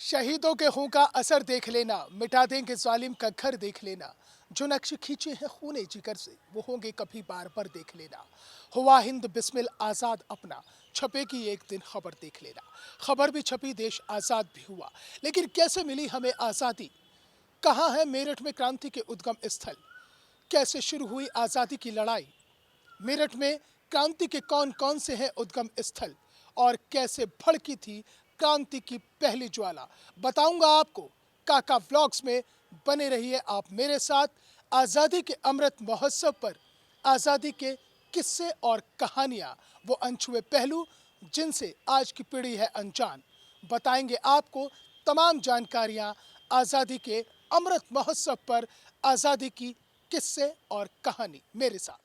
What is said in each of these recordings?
शहीदों के खून का असर देख लेना, मिटा देंगे जालिम का घर देख लेना। जो नक्श खींचे हैं खूने जिगर से, वो होंगे कभी बार बार देख लेना। हुआ हिंद बिस्मिल आज़ाद अपना, छपेगी एक दिन खबर देख लेना। खबर भी छपी, देश आज़ाद भी हुआ, लेकिन कैसे मिली हमें आज़ादी? कहाँ है मेरठ में क्रांति के उद्गम स्थल? कैसे शुरू हुई आज़ादी की लड़ाई? मेरठ में क्रांति के कौन कौन से हैं उद्गम स्थल, और कैसे भड़की थी क्रांति की पहली ज्वाला, बताऊंगा आपको काका व्लॉग्स में। बने रहिए आप मेरे साथ। आज़ादी के अमृत महोत्सव पर आज़ादी के किस्से और कहानियां, वो अनछुए पहलू जिनसे आज की पीढ़ी है अनजान। बताएंगे आपको तमाम जानकारियां आज़ादी के अमृत महोत्सव पर, आज़ादी की किस्से और कहानी मेरे साथ।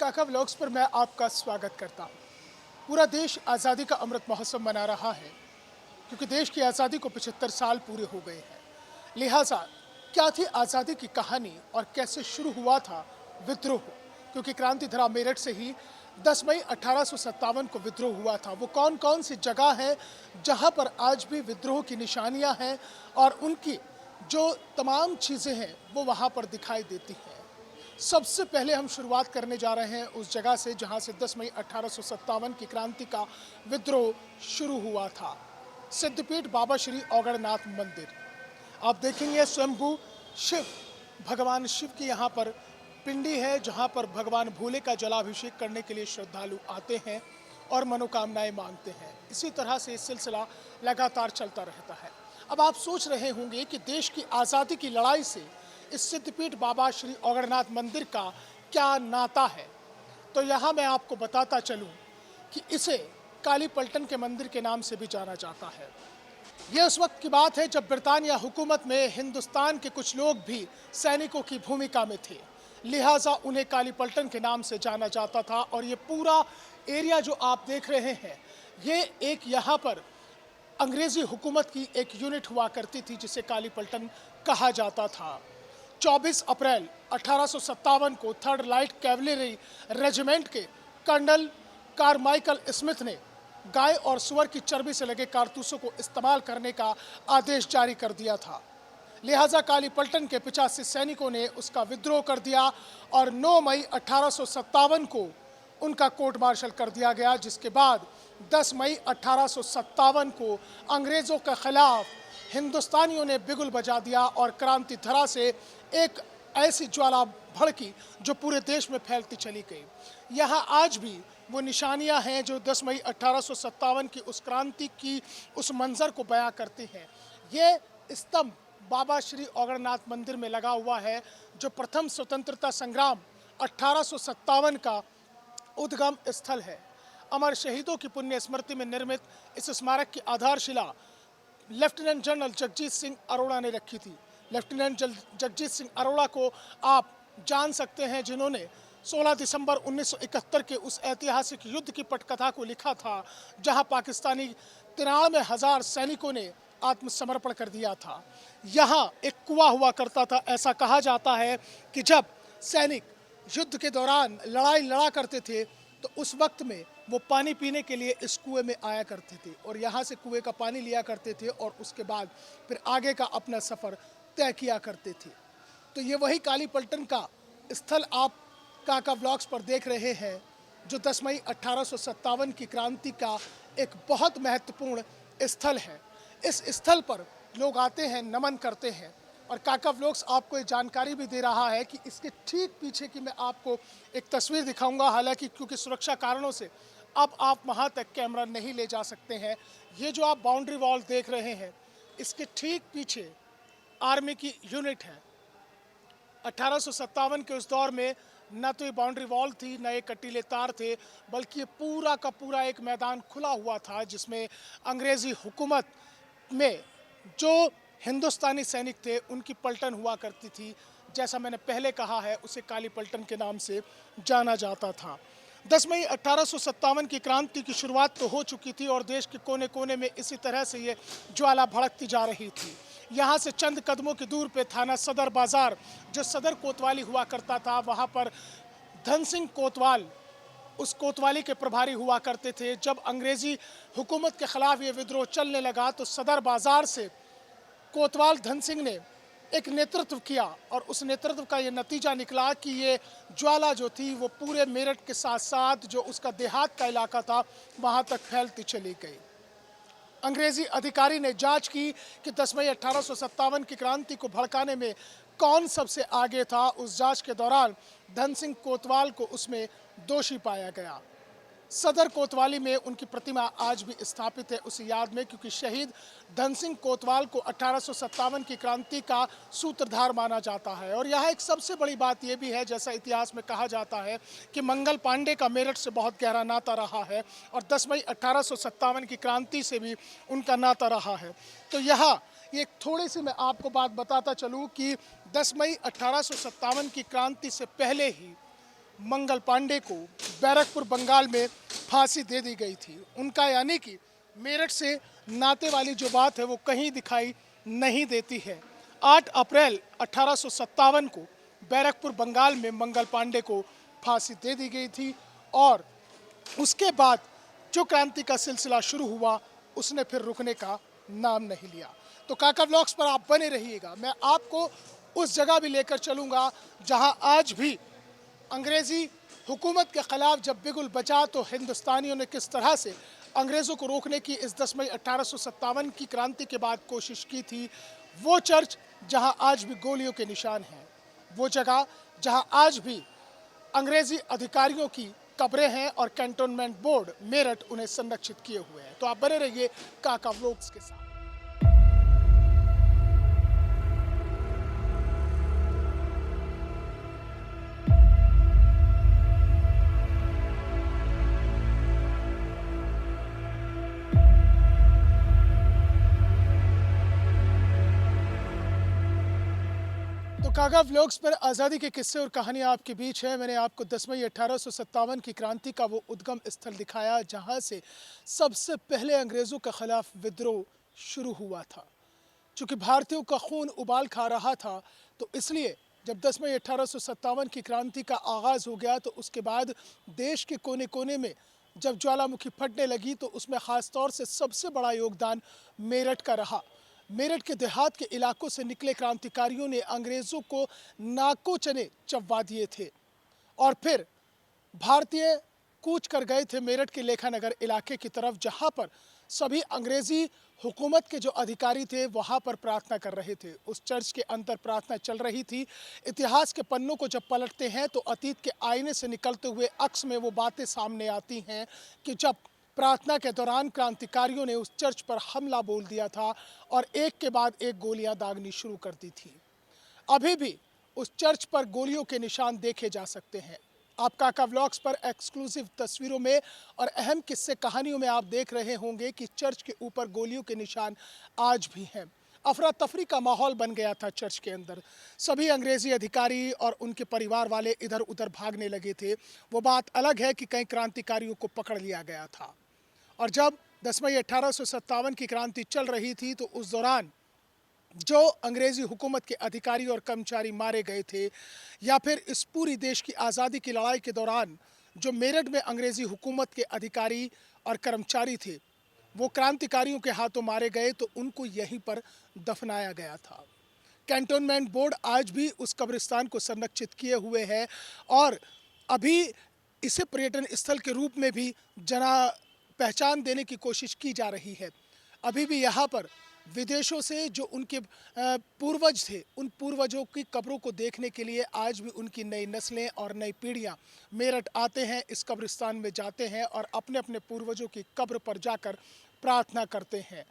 काका व्लॉग्स पर मैं आपका स्वागत करता हूँ। पूरा देश आज़ादी का अमृत महोत्सव मना रहा है, क्योंकि देश की आज़ादी को 75 साल पूरे हो गए हैं। लिहाजा क्या थी आज़ादी की कहानी और कैसे शुरू हुआ था विद्रोह? क्योंकि क्रांति धरा मेरठ से ही 10 मई 1857 को विद्रोह हुआ था। वो कौन कौन सी जगह है जहाँ पर आज भी विद्रोह की निशानियाँ हैं, और उनकी जो तमाम चीज़ें हैं वो वहाँ पर दिखाई देती हैं। सबसे पहले हम शुरुआत करने जा रहे हैं उस जगह से जहां से 10 मई 1857 की क्रांति का विद्रोह शुरू हुआ था। सिद्धपीठ बाबा श्री औगड़नाथ मंदिर। आप देखेंगे स्वयंभू शिव, भगवान शिव की यहाँ पर पिंडी है, जहाँ पर भगवान भोले का जलाभिषेक करने के लिए श्रद्धालु आते हैं और मनोकामनाएं मांगते हैं। इसी तरह से सिलसिला लगातार चलता रहता है। अब आप सोच रहे होंगे कि देश की आज़ादी की लड़ाई से इस सिद्धपीठ बाबा श्री औगड़नाथ मंदिर का क्या नाता है? तो यहाँ मैं आपको बताता चलूँ कि इसे काली पलटन के मंदिर के नाम से भी जाना जाता है। ये उस वक्त की बात है जब ब्रिटानिया हुकूमत में हिंदुस्तान के कुछ लोग भी सैनिकों की भूमिका में थे, लिहाजा उन्हें काली पलटन के नाम से जाना जाता था। और ये पूरा एरिया जो आप देख रहे हैं, ये एक यहाँ पर अंग्रेज़ी हुकूमत की एक यूनिट हुआ करती थी जिसे काली पलटन कहा जाता था। 24 अप्रैल 1857 को 3rd लाइट कैवलरी रेजिमेंट के कर्नल कारमाइकल स्मिथ ने गाय और सुअर की चर्बी से लगे कारतूसों को इस्तेमाल करने का आदेश जारी कर दिया था। लिहाजा काली पलटन के 85 सैनिकों ने उसका विद्रोह कर दिया और 9 मई 1857 को उनका कोर्ट मार्शल कर दिया गया, जिसके बाद 10 मई 1857 को अंग्रेज़ों के खिलाफ हिंदुस्तानियों ने बिगुल बजा दिया और क्रांति धरा से एक ऐसी ज्वाला भड़की जो पूरे देश में फैलती चली गई। यहाँ आज भी वो निशानियाँ हैं जो 10 मई 1857 की उस क्रांति की उस मंजर को बयां करती हैं। ये स्तंभ बाबा श्री औगड़नाथ मंदिर में लगा हुआ है, जो प्रथम स्वतंत्रता संग्राम 1857 का उद्गम स्थल है। अमर शहीदों की पुण्य स्मृति में निर्मित इस स्मारक की आधारशिला लेफ्टिनेंट जनरल जगजीत सिंह अरोड़ा ने रखी थी। लेफ्टिनेंट जगजीत सिंह अरोड़ा को आप जान सकते हैं, जिन्होंने 16 दिसंबर 1971 के उस ऐतिहासिक युद्ध की पटकथा को लिखा था, जहां पाकिस्तानी 93,000 सैनिकों ने आत्मसमर्पण कर दिया था। यहाँ एक कुआं हुआ करता था। ऐसा कहा जाता है कि जब सैनिक युद्ध के दौरान लड़ाई लड़ा करते थे तो उस वक्त में वो पानी पीने के लिए इस कुएं में आया करते थे और यहाँ से कुएं का पानी लिया करते थे और उसके बाद फिर आगे का अपना सफ़र तय किया करते थे। तो ये वही काली पलटन का स्थल आप काका व्लॉग्स पर देख रहे हैं, जो 10 मई 1857 की क्रांति का एक बहुत महत्वपूर्ण स्थल है। इस स्थल पर लोग आते हैं, नमन करते हैं, और काका व्लॉग्स आपको ये जानकारी भी दे रहा है कि इसके ठीक पीछे की मैं आपको एक तस्वीर दिखाऊंगा। हालांकि क्योंकि सुरक्षा कारणों से अब आप वहां तक कैमरा नहीं ले जा सकते हैं। ये जो आप बाउंड्री वॉल देख रहे हैं, इसके ठीक पीछे आर्मी की यूनिट है। 1857 के उस दौर में न तो ये बाउंड्री वॉल थी, न ये कटीले तार थे, बल्कि ये पूरा का पूरा एक मैदान खुला हुआ था जिसमें अंग्रेज़ी हुकूमत में जो हिंदुस्तानी सैनिक थे उनकी पलटन हुआ करती थी। जैसा मैंने पहले कहा है, उसे काली पलटन के नाम से जाना जाता था। 10 मई 1857 की क्रांति की शुरुआत तो हो चुकी थी और देश के कोने कोने में इसी तरह से ये ज्वाला भड़कती जा रही थी। यहाँ से चंद कदमों की दूर पे थाना सदर बाजार, जो सदर कोतवाली हुआ करता था, वहाँ पर धन सिंह कोतवाल उस कोतवाली के प्रभारी हुआ करते थे। जब अंग्रेज़ी हुकूमत के ख़िलाफ़ ये विद्रोह चलने लगा तो सदर बाजार से कोतवाल धन सिंह ने एक नेतृत्व किया और उस नेतृत्व का ये नतीजा निकला कि ये ज्वाला जो थी वो पूरे मेरठ के साथ साथ जो उसका देहात का इलाका था वहाँ तक फैलती चली गई। अंग्रेजी अधिकारी ने जांच की कि 10 मई 1857 की क्रांति को भड़काने में कौन सबसे आगे था। उस जांच के दौरान धन सिंह कोतवाल को उसमें दोषी पाया गया। सदर कोतवाली में उनकी प्रतिमा आज भी स्थापित है उस याद में, क्योंकि शहीद धन सिंह कोतवाल को 1857 की क्रांति का सूत्रधार माना जाता है। और यहाँ एक सबसे बड़ी बात यह भी है, जैसा इतिहास में कहा जाता है कि मंगल पांडे का मेरठ से बहुत गहरा नाता रहा है और 10 मई 1857 की क्रांति से भी उनका नाता रहा है। तो यहाँ एक थोड़ी सी मैं आपको बात बताता चलूँ कि 10 मई 1857 की क्रांति से पहले ही मंगल पांडे को बैरकपुर बंगाल में फांसी दे दी गई थी। उनका यानी कि मेरठ से नाते वाली जो बात है वो कहीं दिखाई नहीं देती है। 8 अप्रैल 1857 को बैरकपुर बंगाल में मंगल पांडे को फांसी दे दी गई थी और उसके बाद जो क्रांति का सिलसिला शुरू हुआ उसने फिर रुकने का नाम नहीं लिया। तो काका व्लॉग्स पर आप बने रहिएगा। मैं आपको उस जगह भी लेकर चलूँगा जहाँ आज भी अंग्रेज़ी हुकूमत के ख़िलाफ़ जब बिगुल बचा तो हिंदुस्तानियों ने किस तरह से अंग्रेज़ों को रोकने की इस 10 मई 1857 की क्रांति के बाद कोशिश की थी। वो चर्च जहां आज भी गोलियों के निशान हैं, वो जगह जहां आज भी अंग्रेज़ी अधिकारियों की कब्रें हैं और कैंटोनमेंट बोर्ड मेरठ उन्हें संरक्षित किए हुए हैं। तो आप बने रहिए काका व्लॉग्स के साथ। तो काका व्लॉग्स पर आज़ादी के किस्से और कहानियाँ आपके बीच है। मैंने आपको 10 मई 1857 की क्रांति का वो उद्गम स्थल दिखाया जहाँ से सबसे पहले अंग्रेज़ों के ख़िलाफ़ विद्रोह शुरू हुआ था। चूँकि भारतीयों का खून उबाल खा रहा था तो इसलिए जब 10 मई 1857 की क्रांति का आगाज़ हो गया तो उसके बाद देश के कोने कोने में जब ज्वालामुखी फटने लगी तो उसमें ख़ास तौर से सबसे बड़ा योगदान मेरठ का रहा। मेरठ के देहात के इलाकों से निकले क्रांतिकारियों ने अंग्रेज़ों को नाको चने चबवा दिए थे और फिर भारतीय कूच कर गए थे मेरठ के लेखानगर इलाके की तरफ, जहां पर सभी अंग्रेज़ी हुकूमत के जो अधिकारी थे वहां पर प्रार्थना कर रहे थे। उस चर्च के अंदर प्रार्थना चल रही थी। इतिहास के पन्नों को जब पलटते हैं तो अतीत के आईने से निकलते हुए अक्स में वो बातें सामने आती हैं कि जब प्रार्थना के दौरान क्रांतिकारियों ने उस चर्च पर हमला बोल दिया था और एक के बाद एक गोलियां दागनी शुरू कर दी थी। अभी भी उस चर्च पर गोलियों के निशान देखे जा सकते हैं। आप काका व्लॉग्स पर एक्सक्लूसिव तस्वीरों में और अहम किस्से कहानियों में आप देख रहे होंगे कि चर्च के ऊपर गोलियों के निशान आज भी हैं। अफरा तफरी का माहौल बन गया था चर्च के अंदर। सभी अंग्रेज़ी अधिकारी और उनके परिवार वाले इधर उधर भागने लगे थे। वो बात अलग है कि कई क्रांतिकारियों को पकड़ लिया गया था। और जब 10 मई 1857 की क्रांति चल रही थी तो उस दौरान जो अंग्रेज़ी हुकूमत के अधिकारी और कर्मचारी मारे गए थे या फिर इस पूरी देश की आज़ादी की लड़ाई के दौरान जो मेरठ में अंग्रेज़ी हुकूमत के अधिकारी और कर्मचारी थे वो क्रांतिकारियों के हाथों मारे गए तो उनको यहीं पर दफनाया गया था। कैंटोनमेंट बोर्ड आज भी उस कब्रिस्तान को संरक्षित किए हुए है और अभी इसे पर्यटन स्थल के रूप में भी जना पहचान देने की कोशिश की जा रही है। अभी भी यहाँ पर विदेशों से जो उनके पूर्वज थे उन पूर्वजों की कब्रों को देखने के लिए आज भी उनकी नई नस्लें और नई पीढ़ियाँ मेरठ आते हैं, इस कब्रिस्तान में जाते हैं और अपने अपने पूर्वजों की कब्र पर जाकर प्रार्थना करते हैं।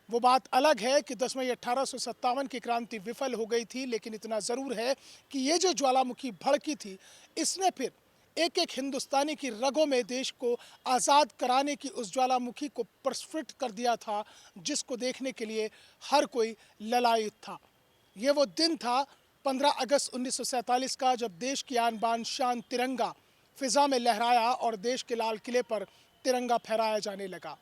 वो बात अलग है कि 10 मई 1857 की क्रांति विफल हो गई थी, लेकिन इतना ज़रूर है कि ये जो ज्वालामुखी भड़की थी, इसने फिर एक एक हिंदुस्तानी की रगों में देश को आज़ाद कराने की उस ज्वालामुखी को प्रस्फुटित कर दिया था, जिसको देखने के लिए हर कोई ललायित था। ये वो दिन था 15 अगस्त 1947 का, जब देश की आन बान शान तिरंगा फिजा में लहराया और देश के लाल किले पर तिरंगा फहराया जाने लगा।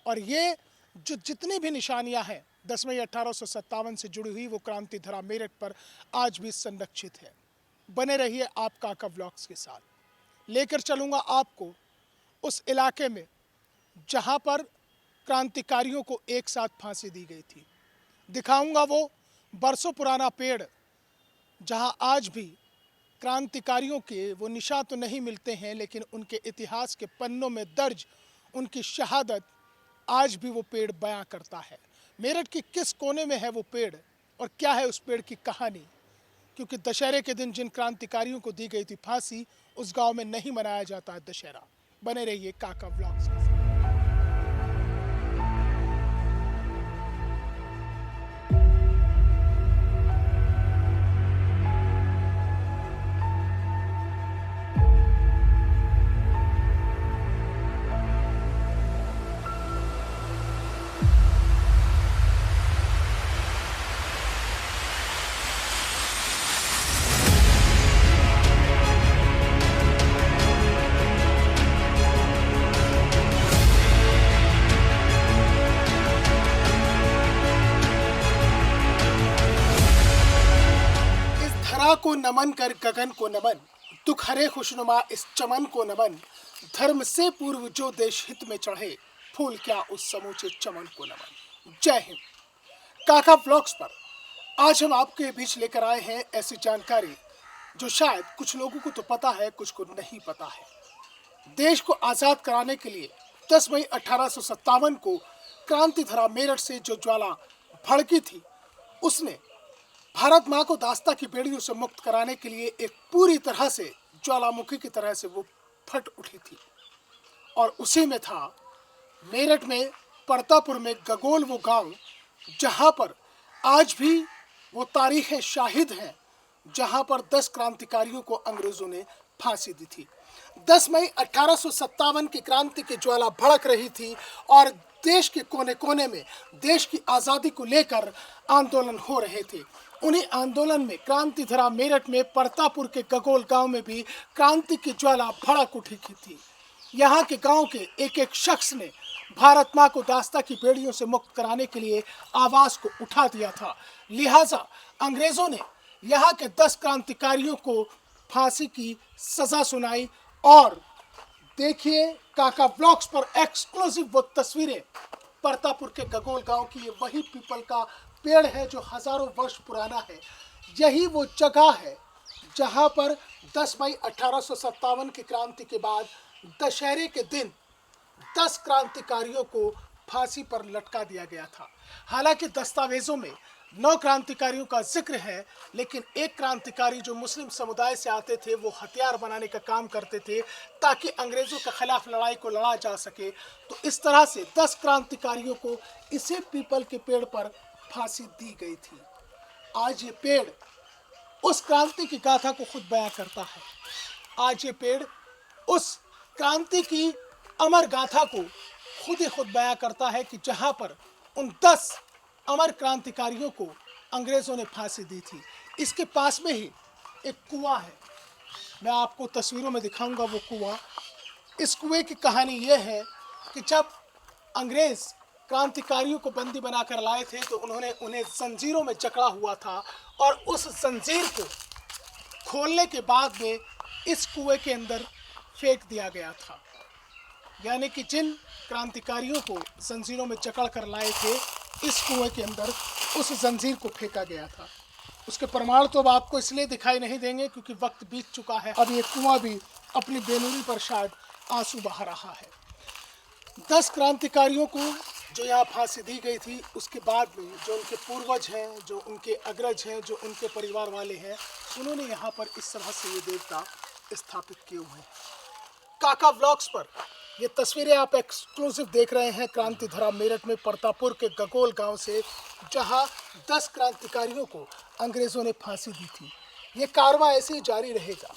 और ये जो जितनी भी निशानियां हैं 10 मई 1857 से जुड़ी हुई, वो क्रांति धरा मेरठ पर आज भी संरक्षित है। बने रहिए आप काका व्लॉग्स के साथ। लेकर चलूँगा आपको उस इलाके में जहाँ पर क्रांतिकारियों को एक साथ फांसी दी गई थी। दिखाऊंगा वो बरसों पुराना पेड़ जहाँ आज भी क्रांतिकारियों के वो निशान तो नहीं मिलते हैं, लेकिन उनके इतिहास के पन्नों में दर्ज उनकी शहादत आज भी वो पेड़ बयां करता है। मेरठ के किस कोने में है वो पेड़ और क्या है उस पेड़ की कहानी, क्योंकि दशहरे के दिन जिन क्रांतिकारियों को दी गई थी फांसी, उस गांव में नहीं मनाया जाता है दशहरा। बने रहिए काका व्लॉग्स के साथ। को नमन कर गगन को नमन, दुख हरे खुशनुमा इस चमन को नमन, धर्म से पूर्व जो देश हित में चढ़े, फूल क्या उस समूचे चमन को नमन। जय हिंद। काका व्लॉग्स पर आज हम आपके बीच लेकर आए हैं ऐसी जानकारी जो शायद कुछ लोगों को तो पता है, कुछ को नहीं पता है। देश को आज़ाद कराने के लिए 10 मई 1857 को क्रांति धरा मेरठ से जो ज्वाला भड़की थी, उसने भारत माँ को दास्ता की बेड़ियों से मुक्त कराने के लिए एक पूरी तरह से ज्वालामुखी की तरह से वो फट उठी थी। और उसी में था मेरठ में परतापुर में गगोल, वो गांव जहां पर आज भी वो तारीखें शाहिद हैं, जहां पर 10 क्रांतिकारियों को अंग्रेजों ने फांसी दी थी। 10 मई 1857 की क्रांति की ज्वाला भड़क रही थी और देश के कोने कोने में देश की आज़ादी को लेकर आंदोलन हो रहे थे। उन्हीं आंदोलन में क्रांति धरा मेरठ में परतापुर के गगोल गांव में भी क्रांति की ज्वाला भड़क उठी थी। यहाँ के गांव के एक एक शख्स ने भारत माँ को दास्ता की बेड़ियों से मुक्त कराने के लिए आवाज को उठा दिया था। लिहाजा अंग्रेजों ने यहाँ के 10 क्रांतिकारियों को फांसी की सजा सुनाई। और देखिए काका व्लॉग्स पर एक्सक्लूसिव वो तस्वीरें परतापुर के गगोल गांव की। ये वही पीपल का पेड़ है जो हजारों वर्ष पुराना है। यही वो जगह है जहां पर 10 मई 1857 की क्रांति के बाद दशहरे के दिन 10 क्रांतिकारियों को फांसी पर लटका दिया गया था। हालांकि दस्तावेजों में 9 क्रांतिकारियों का जिक्र है, लेकिन एक क्रांतिकारी जो मुस्लिम समुदाय से आते थे, वो हथियार बनाने का काम करते थे ताकि अंग्रेजों के खिलाफ लड़ाई को लड़ा जा सके। तो इस तरह से 10 क्रांतिकारियों को इसी पीपल के पेड़ पर फांसी दी गई थी। आज ये पेड़ उस क्रांति की गाथा को खुद बयां करता है। आज ये पेड़ उस क्रांति की अमर गाथा को खुद ही खुद बयां करता है कि जहां पर उन 10 अमर क्रांतिकारियों को अंग्रेजों ने फांसी दी थी। इसके पास में ही एक कुआं है, मैं आपको तस्वीरों में दिखाऊंगा वो कुआं। इस कुएं की कहानी ये है कि जब अंग्रेज क्रांतिकारियों को बंदी बनाकर लाए थे तो उन्होंने उन्हें जंजीरों में जकड़ा हुआ था और उस जंजीर को खोलने के बाद में इस कुएं के अंदर फेंक दिया गया था। यानी कि जिन क्रांतिकारियों को जंजीरों में जकड़ कर लाए थे, इस कुएं के अंदर उस जंजीर को फेंका गया था। उसके प्रमाण तो अब आपको इसलिए दिखाई नहीं देंगे क्योंकि वक्त बीत चुका है। अब ये कुआं भी अपनी बेनूरी पर शायद आंसू बहा रहा है। 10 क्रांतिकारियों को जो यहाँ फांसी दी गई थी, उसके बाद में जो उनके पूर्वज हैं, जो उनके अग्रज हैं, जो उनके परिवार वाले हैं, उन्होंने यहाँ पर इस तरह से ये देवता स्थापित किए हुए हैं। काका व्लॉग्स पर ये तस्वीरें आप एक्सक्लूसिव देख रहे हैं क्रांति धरा मेरठ में परतापुर के गगोल गांव से, जहां 10 क्रांतिकारियों को अंग्रेजों ने फांसी दी थी। ये कारवां ऐसे ही जारी रहेगा।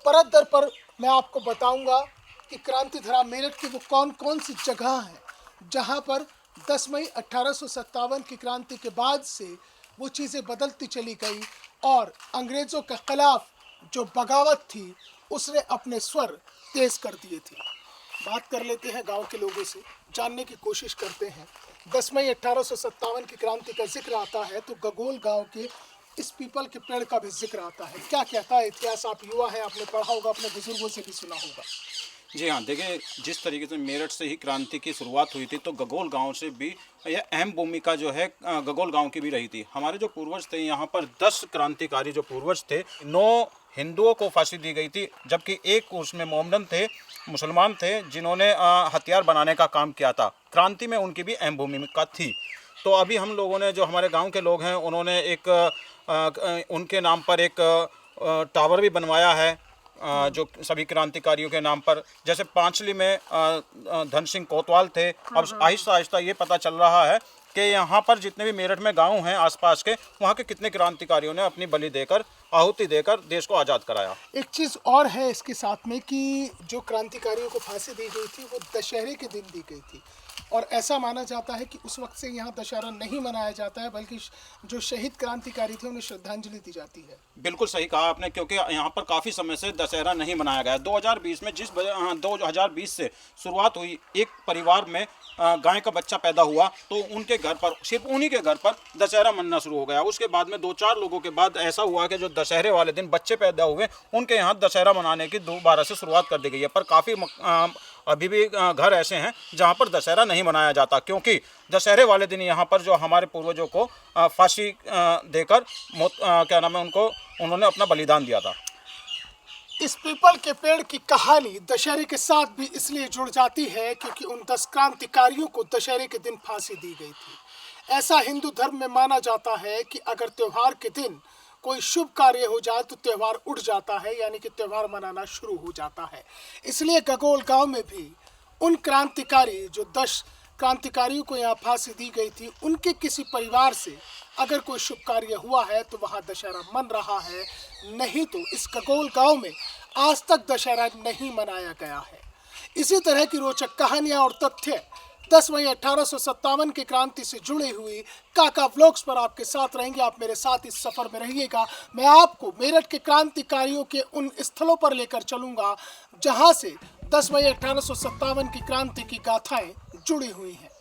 परत दर पर मैं आपको बताऊंगा कि क्रांति धरा मेरठ की वो कौन कौन सी जगह हैं जहां पर 10 मई 1857 की क्रांति के बाद से वो चीज़ें बदलती चली गई और अंग्रेज़ों के खिलाफ जो बगावत थी उसने अपने स्वर तेज कर दिए थे। बात कर लेते हैं गांव के लोगों से, जानने की कोशिश करते हैं। 10 मई 1857 की क्रांति का जिक्र आता है तो गगोल गांव के इस पीपल के पेड़ का भी जिक्र आता है। क्या कहता है इतिहास? आप युवा हैं, आपने पढ़ा होगा, अपने बुजुर्गों से भी सुना होगा। जी हाँ, देखिए जिस तरीके से मेरठ से ही क्रांति की शुरुआत हुई थी तो गगोल गांव से भी यह अहम भूमिका जो है गगोल गांव की भी रही थी। हमारे जो पूर्वज थे यहाँ पर 10 क्रांतिकारी जो पूर्वज थे, 9 हिंदुओं को फांसी दी गई थी, जबकि एक उसमें मोमडन थे, मुसलमान थे, जिन्होंने हथियार बनाने का काम किया था। क्रांति में उनकी भी अहम भूमिका थी। तो अभी हम लोगों ने, जो हमारे गाँव के लोग हैं, उन्होंने उनके नाम पर एक टावर भी बनवाया है, जो सभी क्रांतिकारियों के नाम पर। जैसे पांचली में धन सिंह कोतवाल थे। अब आहिस्ता आहिस्ता ये पता चल रहा है कि यहाँ पर जितने भी मेरठ में गांव हैं आसपास के, वहाँ के कितने क्रांतिकारियों ने अपनी बलि देकर, आहुति देकर देश को आज़ाद कराया। एक चीज़ और है इसके साथ में कि जो क्रांतिकारियों को फांसी दी गई थी वो दशहरे के दिन दी गई थी और ऐसा माना जाता है कि उस वक्त से यहाँ दशहरा नहीं मनाया जाता है, बल्कि जो शहीद क्रांतिकारी थे उन्हें श्रद्धांजलि दी जाती है। बिल्कुल सही कहा आपने, क्योंकि यहाँ पर काफ़ी समय से दशहरा नहीं मनाया गया। 2020 में 2020 से शुरुआत हुई, एक परिवार में गाय का बच्चा पैदा हुआ तो उनके घर पर, सिर्फ उन्हीं के घर पर दशहरा मनना शुरू हो गया। उसके बाद में 2-4 लोगों के बाद ऐसा हुआ कि जो दशहरे वाले दिन बच्चे पैदा हुए, उनके यहाँ दशहरा मनाने की दोबारा से शुरुआत कर दी गई है। पर काफ़ी अभी भी घर ऐसे हैं जहाँ पर दशहरा नहीं मनाया जाता, क्योंकि दशहरे वाले दिन यहाँ पर जो हमारे पूर्वजों को फांसी देकर क्या नाम है, उन्होंने अपना बलिदान दिया था। इस पीपल के पेड़ की कहानी दशहरे के साथ भी इसलिए जुड़ जाती है क्योंकि उन 10 क्रांतिकारियों को दशहरे के दिन फांसी दी गई थी। ऐसा हिंदू धर्म में माना जाता है कि अगर त्योहार के दिन कोई शुभ कार्य हो जाए तो त्यौहार उठ जाता है, यानी कि त्यौहार मनाना शुरू हो जाता है। इसलिए गगोल गांव में भी उन क्रांतिकारी, जो 10 क्रांतिकारियों को यहाँ फांसी दी गई थी, उनके किसी परिवार से अगर कोई शुभ कार्य हुआ है तो वहाँ दशहरा मन रहा है, नहीं तो इस गगोल गांव में आज तक दशहरा नहीं मनाया गया है। इसी तरह की रोचक कहानियाँ और तथ्य 10 मई 1857 की क्रांति से जुड़ी हुई काका व्लॉग्स पर आपके साथ रहेंगे। आप मेरे साथ इस सफ़र में रहिएगा। मैं आपको मेरठ के क्रांतिकारियों के उन स्थलों पर लेकर चलूँगा जहाँ से 10 मई 1857 की क्रांति की गाथाएं जुड़ी हुई हैं।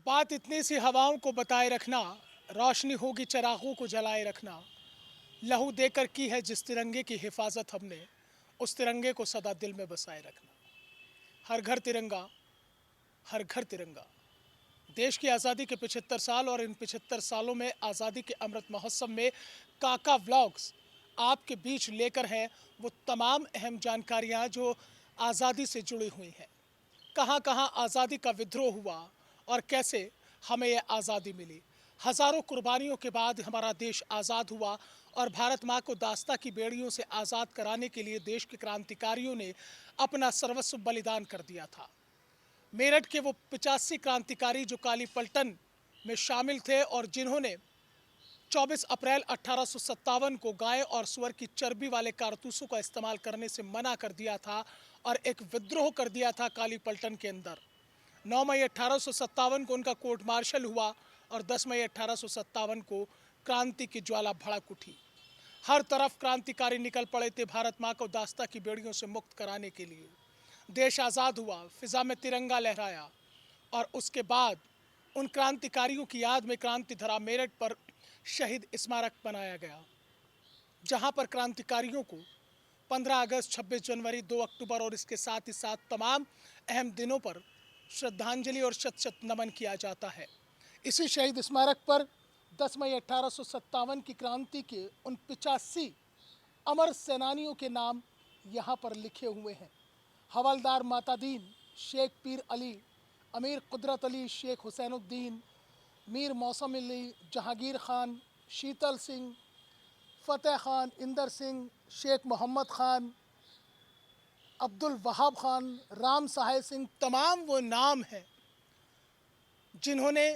बात इतनी सी हवाओं को बताए रखना, रोशनी होगी चिरागों को जलाए रखना। लहू देकर की है जिस तिरंगे की हिफाजत हमने, उस तिरंगे को सदा दिल में बसाए रखना। हर घर तिरंगा, हर घर तिरंगा। देश की आज़ादी के 75 साल और इन 75 सालों में आज़ादी के अमृत महोत्सव में काका व्लॉग्स आपके बीच लेकर हैं वो तमाम अहम जानकारियाँ जो आज़ादी से जुड़ी हुई हैं। कहाँ कहाँ आज़ादी का विद्रोह हुआ और कैसे हमें यह आज़ादी मिली। हज़ारों कुर्बानियों के बाद हमारा देश आज़ाद हुआ और भारत माँ को दास्ता की बेड़ियों से आज़ाद कराने के लिए देश के क्रांतिकारियों ने अपना सर्वस्व बलिदान कर दिया था। मेरठ के वो 85 क्रांतिकारी जो काली पलटन में शामिल थे और जिन्होंने 24 अप्रैल 1857 को गाय और सुअर की चर्बी वाले कारतूसों का इस्तेमाल करने से मना कर दिया था और एक विद्रोह कर दिया था काली पलटन के अंदर। 9 मई 1857 को उनका कोर्ट मार्शल हुआ और 10 मई 1857 को क्रांति की ज्वाला भड़क उठी। हर तरफ क्रांतिकारी निकल पड़े थे भारत माँ को दास्ता की बेड़ियों से मुक्त कराने के लिए। देश आज़ाद हुआ, फिजा में तिरंगा लहराया और उसके बाद उन क्रांतिकारियों की याद में क्रांति धरा मेरठ पर शहीद स्मारक बनाया गया, जहां पर क्रांतिकारियों को 15 अगस्त, 26 जनवरी, 2 अक्टूबर और इसके साथ ही साथ तमाम अहम दिनों पर श्रद्धांजलि और शत शत नमन किया जाता है। इसी शहीद स्मारक पर 10 मई 1857 की क्रांति के उन 85 अमर सेनानियों के नाम यहाँ पर लिखे हुए हैं। हवलदार मातादीन, शेख पीर अली, अमीर कुदरत अली, शेख हुसैनुद्दीन, मीर मौसम अली, जहांगीर खान, शीतल सिंह, फतेह खान, इंदर सिंह, शेख मोहम्मद खान, अब्दुल वहाब खान, राम सहाय सिंह, तमाम वो नाम हैं जिन्होंने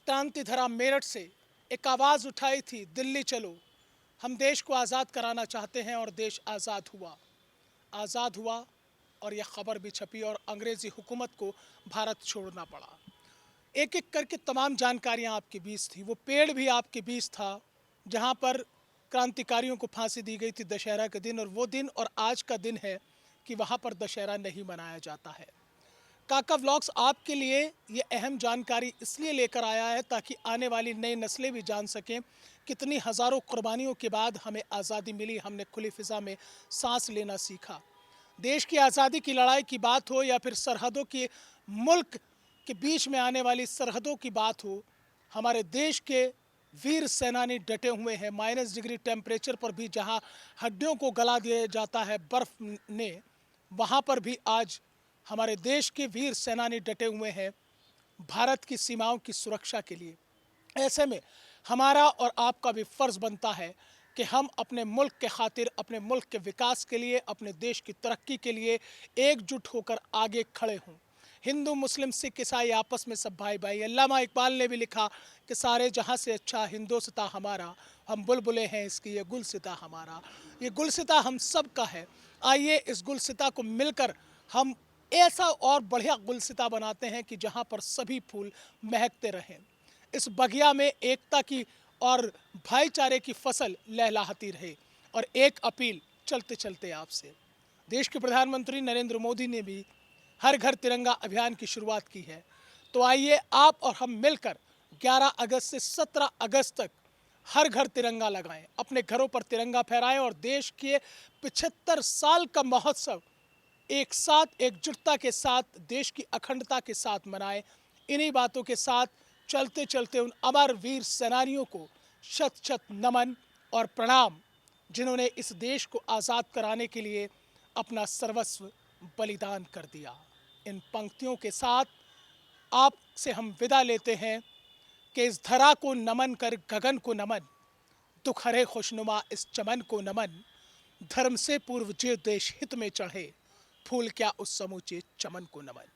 क्रांतिधरा मेरठ से एक आवाज़ उठाई थी, दिल्ली चलो, हम देश को आज़ाद कराना चाहते हैं। और देश आज़ाद हुआ और यह खबर भी छपी और अंग्रेज़ी हुकूमत को भारत छोड़ना पड़ा। एक एक करके तमाम जानकारियां आपके बीच थी। वो पेड़ भी आपके बीच था जहां पर क्रांतिकारियों को फांसी दी गई थी दशहरा के दिन, और वो दिन और आज का दिन है कि वहां पर दशहरा नहीं मनाया जाता है। काका व्लॉग्स आपके लिए ये अहम जानकारी इसलिए लेकर आया है ताकि आने वाली नई नस्लें भी जान सकें कितनी हज़ारों कुर्बानियों के बाद हमें आज़ादी मिली, हमने खुली फ़िज़ा में सांस लेना सीखा। देश की आज़ादी की लड़ाई की बात हो या फिर सरहदों की, मुल्क के बीच में आने वाली सरहदों की बात हो, हमारे देश के वीर सेनानी डटे हुए हैं। -डिग्री टेम्परेचर पर भी जहां हड्डियों को गला दिया जाता है बर्फ़ ने, वहां पर भी आज हमारे देश के वीर सेनानी डटे हुए हैं भारत की सीमाओं की सुरक्षा के लिए। ऐसे में हमारा और आपका भी फ़र्ज़ बनता है कि हम अपने मुल्क के खातिर, अपने मुल्क के विकास के लिए, अपने देश की तरक्की के लिए एकजुट होकर आगे खड़े हों। हिंदू, मुस्लिम, सिख, ईसाई आपस में सब भाई भाई। अल्लामा इकबाल ने भी लिखा कि सारे जहाँ से अच्छा हिंदोस्ता हमारा, हम बुलबुलें हैं इसकी ये गुलसिता हमारा। ये गुलसिता हम सब का है। आइए इस गुलसिता को मिलकर हम ऐसा और बढ़िया गुलसिता बनाते हैं कि जहाँ पर सभी फूल महकते रहें। इस बगिया में एकता की और भाईचारे की फसल लहलहाती रहे। और एक अपील चलते चलते आपसे, देश के प्रधानमंत्री नरेंद्र मोदी ने भी हर घर तिरंगा अभियान की शुरुआत की है, तो आइए आप और हम मिलकर 11 अगस्त से 17 अगस्त तक हर घर तिरंगा लगाएं, अपने घरों पर तिरंगा फहराएं और देश के 75 साल का महोत्सव एक साथ एकजुटता के साथ, देश की अखंडता के साथ मनाएं। इन्हीं बातों के साथ चलते चलते उन अमर वीर सेनानियों को शत शत नमन और प्रणाम, जिन्होंने इस देश को आज़ाद कराने के लिए अपना सर्वस्व बलिदान कर दिया। इन पंक्तियों के साथ आपसे हम विदा लेते हैं कि इस धरा को नमन कर गगन को नमन, दुख हरे खुशनुमा इस चमन को नमन, धर्म से पूर्व जे देश हित में चढ़े, फूल क्या उस समूचे चमन को नमन।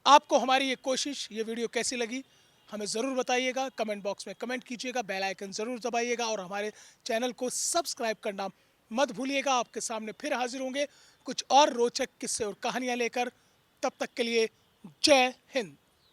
आपको हमारी ये कोशिश, ये वीडियो कैसी लगी हमें ज़रूर बताइएगा, कमेंट बॉक्स में कमेंट कीजिएगा, बेल आइकन ज़रूर दबाइएगा और हमारे चैनल को सब्सक्राइब करना मत भूलिएगा। आपके सामने फिर हाजिर होंगे कुछ और रोचक किस्से और कहानियाँ लेकर। तब तक के लिए जय हिंद।